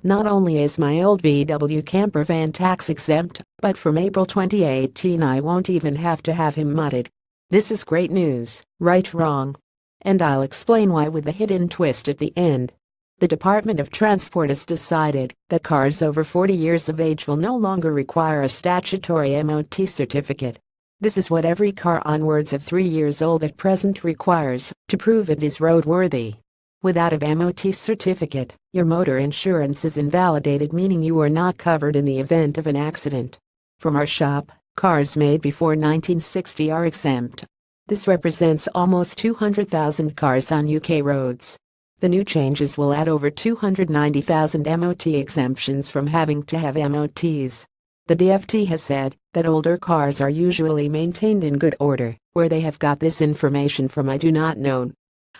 Not only is my old VW camper van tax exempt, but from April 2018 I won't even have to have him MOT'd. This is great news, right? Wrong. And I'll explain why with the hidden twist at the end. The Department of Transport has decided that cars over 40 years of age will no longer require a statutory MOT certificate. This is what every car onwards of 3 years old at present requires to prove it is roadworthy. Without a MOT certificate, your motor insurance is invalidated, meaning you are not covered in the event of an accident. From our shop, cars made before 1960 are exempt. This represents almost 200,000 cars on UK roads. The new changes will add over 290,000 MOT exemptions from having to have MOTs. The DFT has said that older cars are usually maintained in good order. Where they have got this information from I do not know.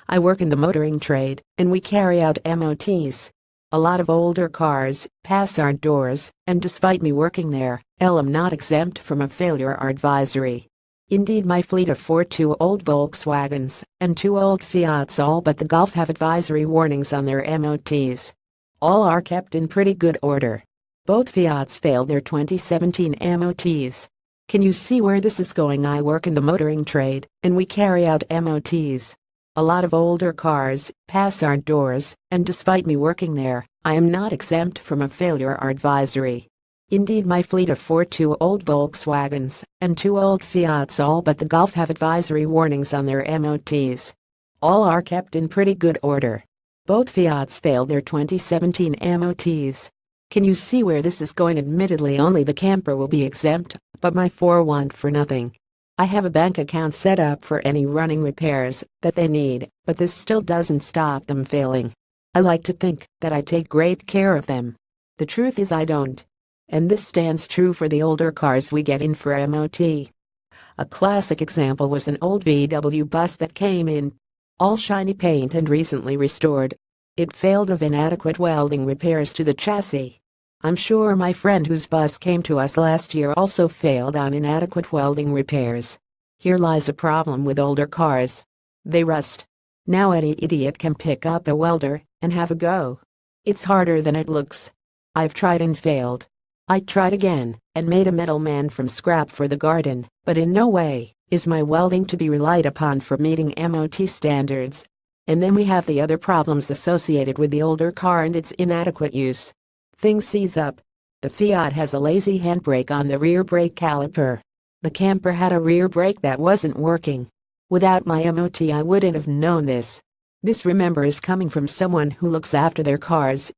I work in the motoring trade, and we carry out MOTs. A lot of older cars pass our doors, and despite me working there, I'm not exempt from a failure or advisory. Indeed, my fleet of 2 old Volkswagens and 2 old Fiats, all but the Golf, have advisory warnings on their MOTs. All are kept in pretty good order. Both Fiats failed their 2017 MOTs. Can you see where this is going? I work in the motoring trade, and we carry out MOTs. A lot of older cars pass our doors, and despite me working there, I am not exempt from a failure or advisory. Indeed, my fleet of 2 old Volkswagens and 2 old Fiats, all but the Golf, have advisory warnings on their MOTs. All are kept in pretty good order. Both Fiats failed their 2017 MOTs. Can you see where this is going? Admittedly, only the camper will be exempt, but my 4 won't for nothing. I have a bank account set up for any running repairs that they need, but this still doesn't stop them failing. I like to think that I take great care of them. The truth is I don't. And this stands true for the older cars we get in for MOT. A classic example was an old VW bus that came in all shiny paint and recently restored. It failed of inadequate welding repairs to the chassis. I'm sure my friend whose bus came to us last year also failed on inadequate welding repairs. Here lies a problem with older cars. They rust. Now any idiot can pick up a welder and have a go. It's harder than it looks. I've tried and failed. I tried again and made a metal man from scrap for the garden, but in no way is my welding to be relied upon for meeting MOT standards. And then we have the other problems associated with the older car and its inadequate use. Things seize up. The Fiat has a lazy handbrake on the rear brake caliper. The camper had a rear brake that wasn't working. Without my MOT I wouldn't have known this. This, remember, is coming from someone who looks after their cars.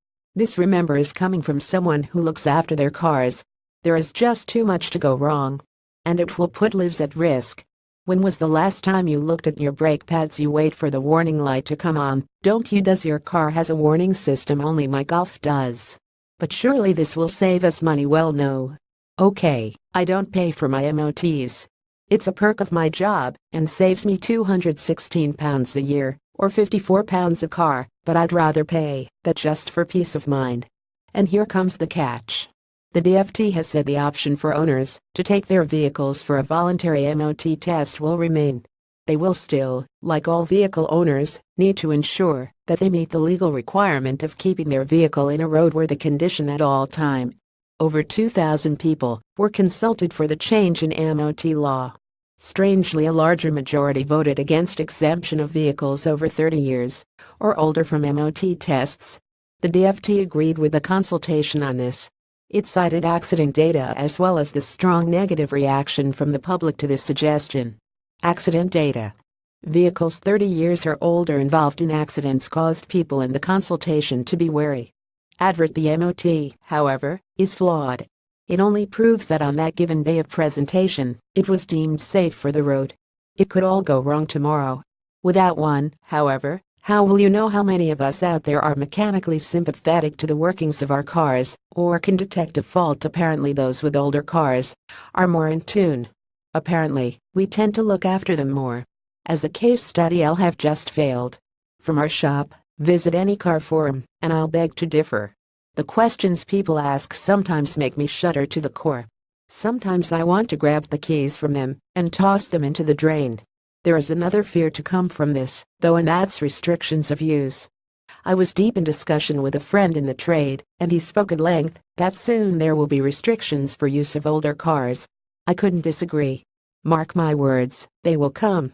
There is just too much to go wrong. And it will put lives at risk. When was the last time you looked at your brake pads? You wait for the warning light to come on, don't you? Does your car has a warning system? Only my Golf does. But surely this will save us money. Well, no. Okay, I don't pay for my MOTs. It's a perk of my job and saves me £216 a year, or £54 a car, but I'd rather pay that just for peace of mind. And here comes the catch. The DFT has said the option for owners to take their vehicles for a voluntary MOT test will remain. They will still, like all vehicle owners, need to ensure that they meet the legal requirement of keeping their vehicle in a roadworthy condition at all time. Over 2,000 people were consulted for the change in MOT law. Strangely, a larger majority voted against exemption of vehicles over 30 years or older from MOT tests. The DFT agreed with the consultation on this. It cited accident data as well as the strong negative reaction from the public to this suggestion. Accident data. Vehicles 30 years or older involved in accidents caused people in the consultation to be wary. Advert: the MOT, however, is flawed. It only proves that on that given day of presentation, it was deemed safe for the road. It could all go wrong tomorrow. Without one, however, how will you know how many of us out there are mechanically sympathetic to the workings of our cars, or can detect a fault? Apparently those with older cars are more in tune. Apparently, we tend to look after them more. As a case study, I'll have just failed. From our shop, visit any car forum, and I'll beg to differ. The questions people ask sometimes make me shudder to the core. Sometimes I want to grab the keys from them and toss them into the drain. There is another fear to come from this, though, and that's restrictions of use. I was deep in discussion with a friend in the trade, and he spoke at length that soon there will be restrictions for use of older cars. I couldn't disagree. Mark my words, they will come.